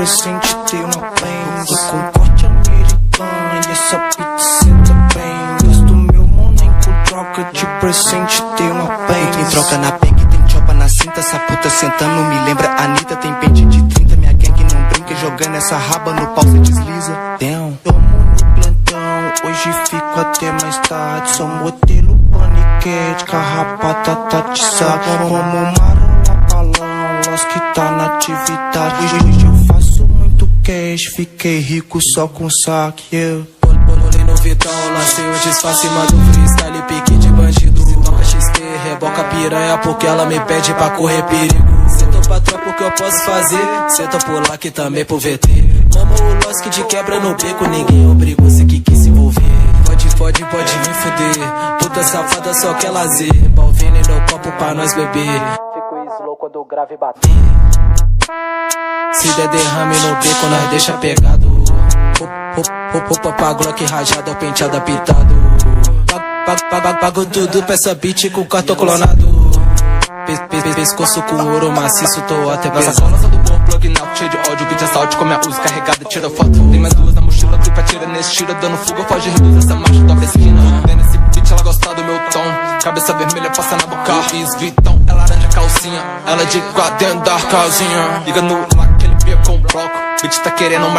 presente, tem uma Benz com corte americano e essa pizza bem. Gasto meu money com troca de presente, tem uma Benz. Quem troca na PEG tem chopa na cinta, essa puta sentando me lembra Anitta. Tem pente de 30, minha gangue não brinca, jogando essa raba no pau cê desliza. Damn. Tomo no plantão, hoje fico até mais tarde. Sou modelo paniquete, carrapata tá de saco. Como marola balão, nós que tá na atividade. Hoje eu faço muito cash, fiquei rico só com saque, yeah. Bolei no Vitão, lancei o disfarce, mando freestyle, pique de bandido. Toca XP, reboca piranha porque ela me pede pra correr perigo. Cê tô patrão porque eu posso fazer, cê tô por lá que também pro VT. Mama o Losk de quebra no beco, ninguém obrigou, cê que quis se envolver. Pode me fuder, puta safada só quer lazer. Balvini no copo pra nós beber. Fico slow quando o grave bater. Se der derrame no beco, nós deixa pegado. Roupa pra Glock rajada, penteado apitado. Pago tudo pra essa beat com cartão clonado. Pescoço com ouro maciço, tô até pesado. Nessa cola do bom plug now, cheio de ódio, beat assalte com minha usa carregada, tira foto. Tem mais duas na mochila, clipa, tira nesse tira, dando fuga, foge, reduz essa marcha, dobra a esquina. Dentro desse beat, ela gosta do meu tom. Cabeça vermelha, passa na boca, Luiz Vitão. É laranja calcinha, ela de quatro dentro da casinha. Liga no lá, aquele beer com bloco, beat tá querendo uma